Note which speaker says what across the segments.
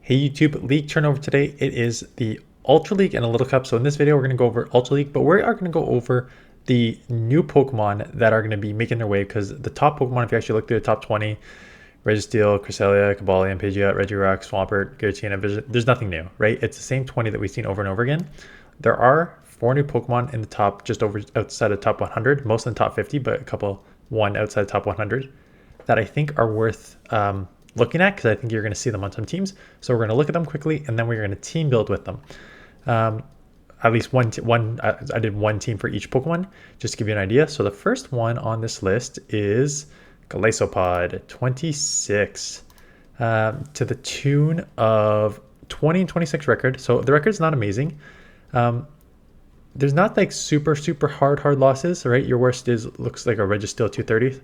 Speaker 1: Hey YouTube, League turnover today. It is the Ultra League and a Little Cup. So in this video, we're going to go over Ultra League, but we are going to go over the new Pokemon that are going to be making their way, because the top Pokemon, if you actually look through the top 20, Registeel, Cresselia, Cobalion, Pidgeot, Regirock, Swampert, Giratina, there's nothing new, right? It's the same 20 that we've seen over and over again. There are 4 new Pokemon in the top, just over outside of top 100, most in the top 50, but one outside the top 100 that I think are worth looking at, because I think you're going to see them on some teams. So we're going to look at them quickly, and then we're going to team build with them. At least I did one team for each Pokemon, just to give you an idea. So the first one on this list is Golisopod 26, to the tune of 20 and 26 record. So the record's not amazing. There's not like super hard losses, right? Your worst looks like a Registeel 230.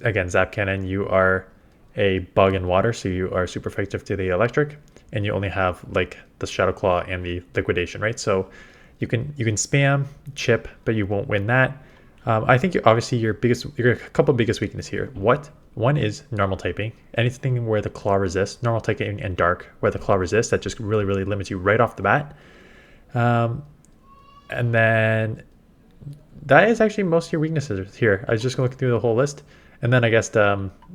Speaker 1: Again, Zap Cannon, you are a bug in water, so you are super effective to the electric, and you only have like the Shadow Claw and the liquidation, right? So you can spam chip, but you won't win that. I think obviously your couple biggest weakness here. One is normal typing. Anything where the claw resists, normal typing and dark where the claw resists, that just really limits you right off the bat. And then that is actually most of your weaknesses here. I was just looking through the whole list. And then I guess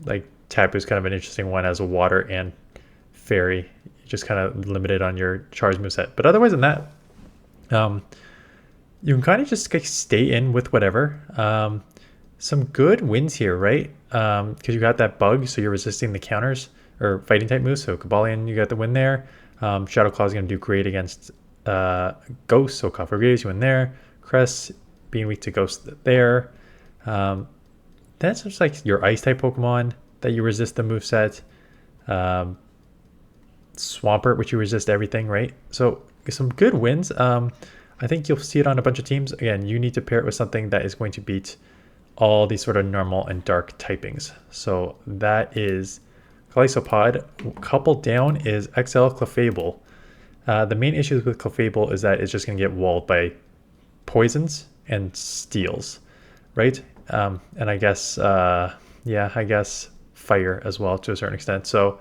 Speaker 1: like Tapu is kind of an interesting one as a water and fairy. You're just kind of limited on your charge moveset. But otherwise than that, you can kind of just stay in with whatever. Some good wins here, right? Because you got that bug, so you're resisting the counters or fighting type moves. So Cobalion, you got the win there. Shadow Claw is going to do great against Ghost, so Cofagrigus, you win there. Cress being weak to Ghost there. That's just like your ice type Pokemon that you resist the moveset. Swampert, which you resist everything, right? So some good wins. I think you'll see it on a bunch of teams. Again, you need to pair it with something that is going to beat all these sort of normal and dark typings. So that is Golisopod. Coupled down is XL Clefable. The main issues with Clefable is that it's just going to get walled by poisons and steals, right? And I guess, yeah, I guess fire as well to a certain extent. So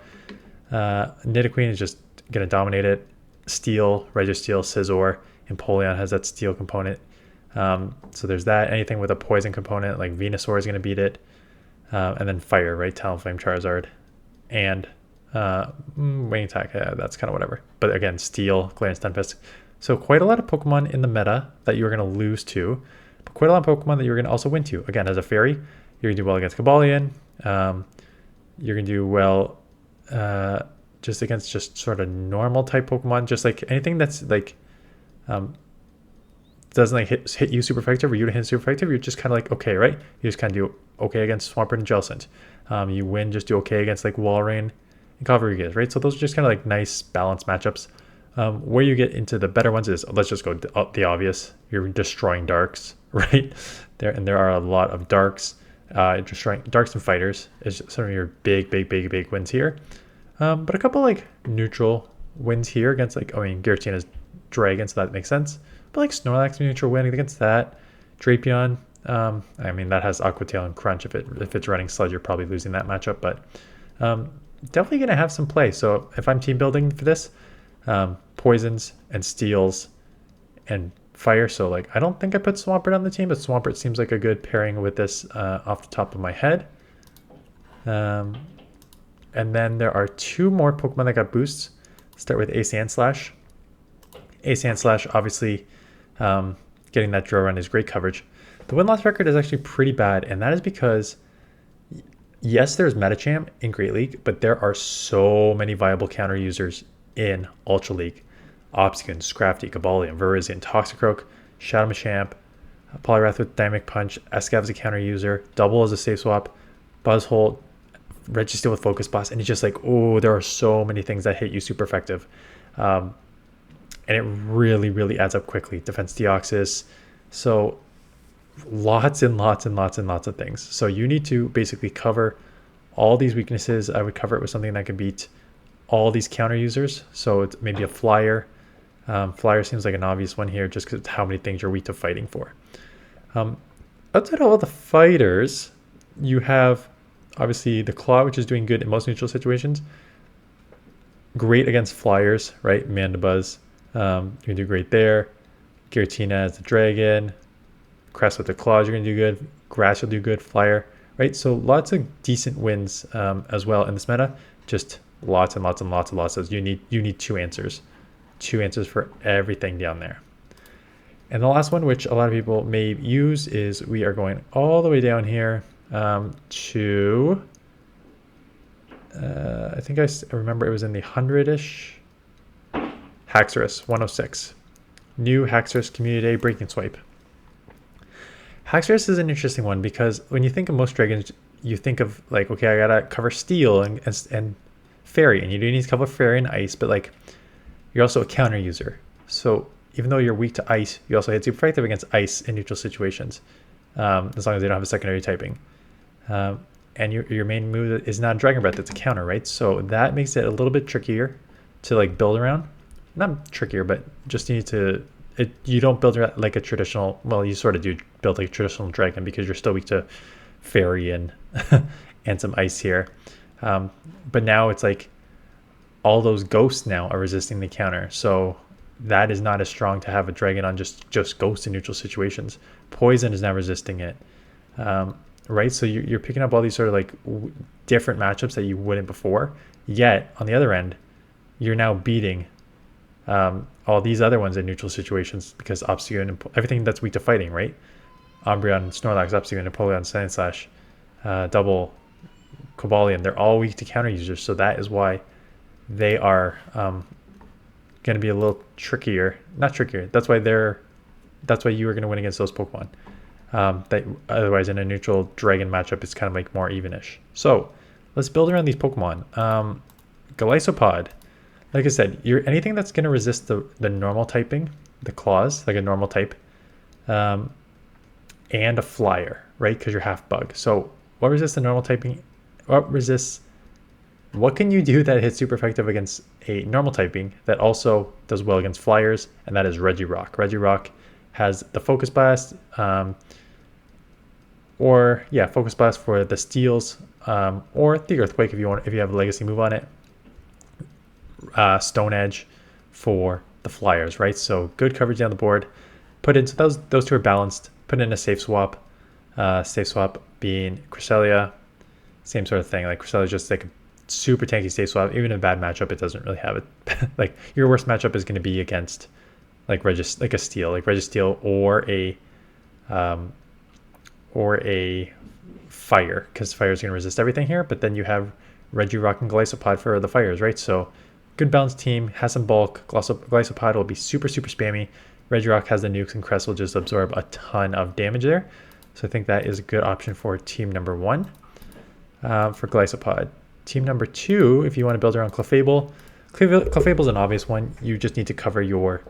Speaker 1: Nidoqueen is just going to dominate it. Steel, Registeel, Scizor, Empoleon has that steel component. So there's that. Anything with a poison component like Venusaur is going to beat it. And then fire, right? Talonflame, Charizard, and Wing Attack. Yeah, that's kind of whatever. But again, Steel, Galarian Stunfisk. So quite a lot of Pokemon in the meta that you're going to lose to, but quite a lot of Pokemon that you're going to also win to. Again, as a fairy, you're going to do well against Cobalion. You're going to do well just against just sort of normal type Pokemon. Just like anything that's like doesn't like hit you super effective, or you to hit super effective, you're just kind of like okay, right? You just kind of do okay against Swampert and Jellicent. You win, just do okay against like Walrein and Cofagrigus, right? So those are just kind of like nice balanced matchups. Where you get into the better ones is, let's just go the obvious. You're destroying darks, right? There are a lot of darks. Destroying darks and fighters is some of your big wins here. But a couple like neutral wins here against like, I mean, Giratina's Dragon, so that makes sense. But like Snorlax neutral win against that. Drapion, I mean, that has Aqua Tail and Crunch. If it's running Sludge, you're probably losing that matchup, but definitely going to have some play. So if I'm team building for this, poisons and steals and fire. So like, I don't think I put Swampert on the team, but Swampert seems like a good pairing with this off the top of my head. And then there are 2 more Pokemon that got boosts. Start with Sandslash. Sandslash, obviously, getting that drill run is great coverage. The win-loss record is actually pretty bad, and that is because, yes, there's Metachamp in Great League, but there are so many viable counter users in Ultra League. Obstagoon, Scrafty, Cobalion, Virizion, Toxicroak, Shadow Machamp, Poliwrath with Dynamic Punch, Escav as a counter user, Double as a safe swap, Buzzhole, Registeel with Focus Blast, and it's just like, oh, there are so many things that hit you super effective. And it really adds up quickly. Defense Deoxys. So lots of things. So you need to basically cover all these weaknesses. I would cover it with something that can beat all these counter users. So it's maybe a Flyer. Flyer seems like an obvious one here just because it's how many things you're weak to fighting for. Outside of all the fighters, you have obviously the Claw, which is doing good in most neutral situations. Great against flyers, right? Mandibuzz, you can do great there. Giratina as the dragon. Crest with the claws, you're going to do good. Grass, you'll do good. Flyer, right? So lots of decent wins as well in this meta. Just lots and lots and lots and lots of you need two answers for everything down there. And the last one, which a lot of people may use, is we are going all the way down here to I think I remember it was in the 100-ish. Haxorus 106. New Haxorus Community Day Breaking Swipe. Haxorus is an interesting one because when you think of most dragons, you think of like, okay, I gotta cover steel and fairy, and you do need to cover fairy and ice, but like you're also a counter user. So even though you're weak to ice, you also hit super effective against ice in neutral situations, as long as they don't have a secondary typing. And your main move is not Dragon Breath, it's a counter, right? So that makes it a little bit trickier to like build around. Not trickier, but just you need to, you don't build like a traditional, well, you sort of do build like a traditional dragon because you're still weak to fairy and and some ice here. But now it's like all those ghosts now are resisting the counter. So that is not as strong to have a dragon on just ghosts in neutral situations. Poison is now resisting it. Right? So you're picking up all these sort of like different matchups that you wouldn't before. Yet on the other end, you're now beating all these other ones in neutral situations because Obstagoon and everything that's weak to fighting, right? Umbreon, Snorlax, Obstagoon, Alolan Sandslash, Double, Cobalion, they're all weak to counter users. So that is why they are going to be a little trickier. Not trickier. That's why you are going to win against those Pokemon. That otherwise in a neutral dragon matchup it's kind of like more evenish. So let's build around these Pokemon. Golisopod, like I said, anything that's going to resist the normal typing, the claws, like a normal type, and a flyer, right? Because you're half bug. So what resists the normal typing? What can you do that hits super effective against a normal typing that also does well against flyers? And that is Regirock. Regirock has the Focus Blast, Focus Blast for the steals, or the Earthquake if you have a legacy move on it. Stone Edge for the flyers, right? So good coverage down the board. Put in, so those two are balanced. Put in a safe swap. Safe swap being Cresselia, same sort of thing. Like Cresselia is just like a super tanky safe swap. Even in a bad matchup, it doesn't really have it. Like your worst matchup is going to be against like a steel, like Registeel or a fire, because fire is going to resist everything here. But then you have Regirock and Golisopod for the fires, right? So good balanced team, has some bulk. Golisopod will be super spammy. Regirock has the nukes, and Crest will just absorb a ton of damage there. So I think that is a good option for team number 1 for Golisopod. Team number 2, if you want to build around Clefable. Clefable is an obvious one. You just need to cover your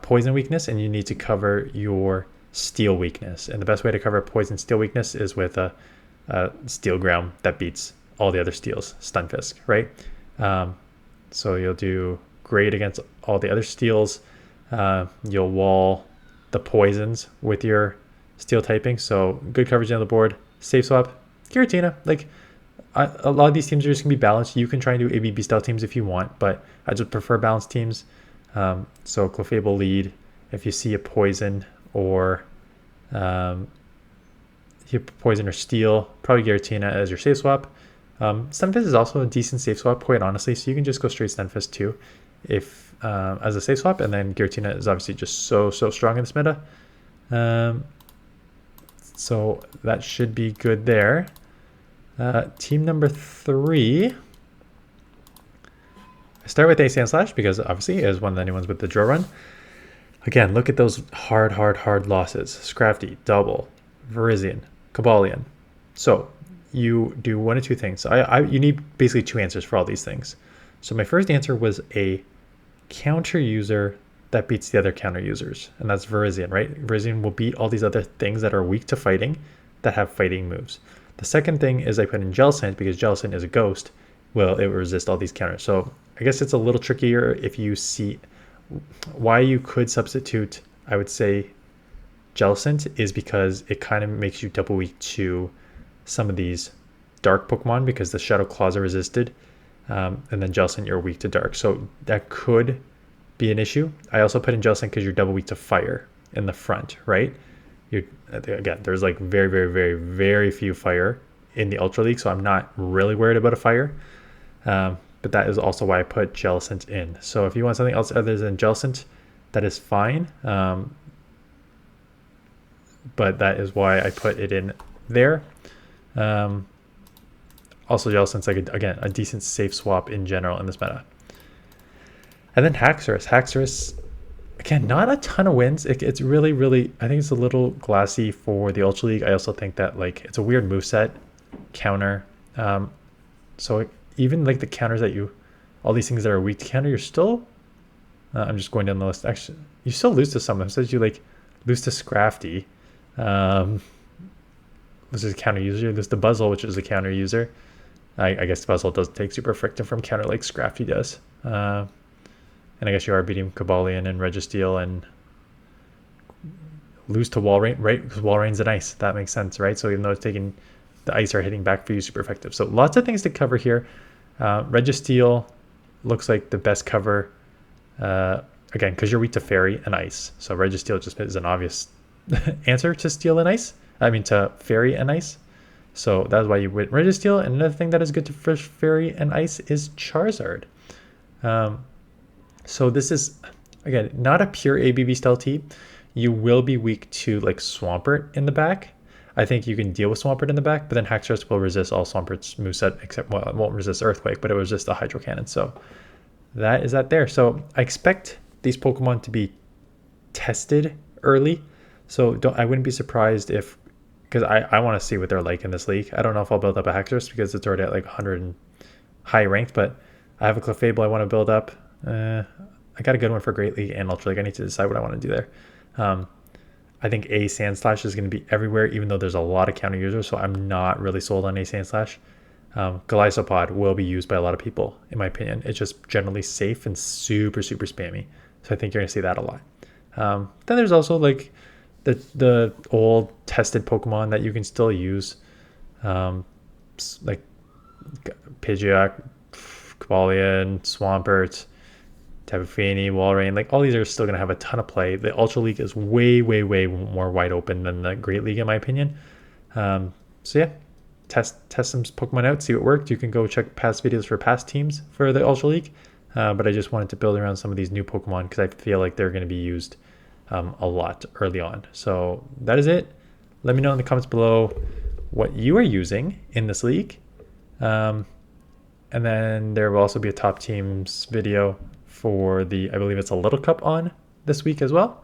Speaker 1: poison weakness, and you need to cover your steel weakness. And the best way to cover poison steel weakness is with a steel ground that beats all the other steels, Stunfisk, right? So you'll do great against all the other steels. You'll wall the poisons with your steel typing. So good coverage on the board. Safe swap, Giratina. Like a lot of these teams are just gonna be balanced. You can try and do ABB style teams if you want, but I just prefer balanced teams. So Clefable lead. If you see a poison or poison or steel, probably Giratina as your safe swap. Stunfisk is also a decent safe swap, quite honestly. So you can just go straight Stunfisk too, if as a safe swap, and then Giratina is obviously just so strong in this meta. So that should be good there. Team number 3. I start with a Sandslash because obviously is one of the new ones with the draw run. Again, look at those hard losses. Scrafty, Double, Virizion, Cobalion. So you do one of two things. You need basically 2 answers for all these things. So my first answer was a counter user that beats the other counter users, and that's Virizion, right? Virizion will beat all these other things that are weak to fighting that have fighting moves. The second thing is I put in Jellicent because Jellicent is a ghost. Well, it will resist all these counters. So I guess it's a little trickier if you see why you could substitute. I would say Jellicent is because it kind of makes you double weak to some of these dark Pokemon because the Shadow Claws are resisted. and then Jellicent, you're weak to dark. So that could be an issue. I also put in Jellicent because you're double weak to fire in the front, right? Again, there's like very, very, very, very few fire in the Ultra League, so I'm not really worried about a fire. But that is also why I put Jellicent in. So if you want something else other than Jellicent, that is fine. But that is why I put it in there. Also, Jellicent's like, again, a decent safe swap in general in this meta. And then Haxorus. Haxorus, again, not a ton of wins. It's really, really, I think it's a little glassy for the Ultra League. I also think that like it's a weird moveset counter. So even like the counters that all these things that are weak to counter, you're still, I'm just going down the list. Actually, you still lose to some of them. So you like lose to Scrafty. This is a counter user. There's the Buzzle, which is a counter user. I guess Buzzle does take super frictin' from counter like Scrafty does. And I guess you are beating Cobalion and Registeel and lose to Walrein, right? Because Walrein's an ice. That makes sense, right? So even though it's taking, the ice are hitting back for you super effective. So lots of things to cover here. Registeel looks like the best cover. Again, because you're weak to Fairy and Ice. So Registeel just is an obvious answer to Steel and Ice. I mean to Fairy and Ice. So that's why you win Registeel. And another thing that is good to Fairy and Ice is Charizard. So this is, again, not a pure ABB style team. You will be weak to like Swampert in the back. I think you can deal with Swampert in the back, but then Haxorus will resist all Swampert's moveset, except, well, it won't resist Earthquake, but it was just a Hydro Cannon. So that is that there. So I expect these Pokemon to be tested early. So I wouldn't be surprised if, because I want to see what they're like in this league. I don't know if I'll build up a Haxorus because it's already at like 100 and high ranked, but I have a Clefable I want to build up. I got a good one for Great League and Ultra League. I need to decide what I want to do there. I think a Sandslash is going to be everywhere, even though there's a lot of counter users, so I'm not really sold on a Sandslash. Golisopod will be used by a lot of people, in my opinion. It's just generally safe and super, super spammy. So I think you're going to see that a lot. Then there's also like the old tested Pokemon that you can still use, like Pidgeot, Cobalion, Swampert, Tapu Fini, Walrein, like all these are still going to have a ton of play. The Ultra League is way, way, way more wide open than the Great League, in my opinion. So yeah, test some Pokemon out, see what worked. You can go check past videos for past teams for the Ultra League. But I just wanted to build around some of these new Pokemon because I feel like they're going to be used a lot early on. So that is it. Let me know in the comments below what you are using in this league. And then there will also be a top teams video for the, I believe it's a Little Cup on this week as well.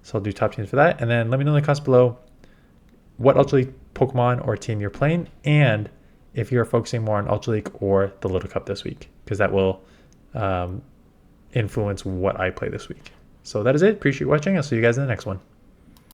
Speaker 1: So I'll do top teams for that. And then let me know in the comments below what Ultra League Pokemon or team you're playing, and if you're focusing more on Ultra League or the Little Cup this week, because that will influence what I play this week. So that is it. Appreciate you watching. I'll see you guys in the next one.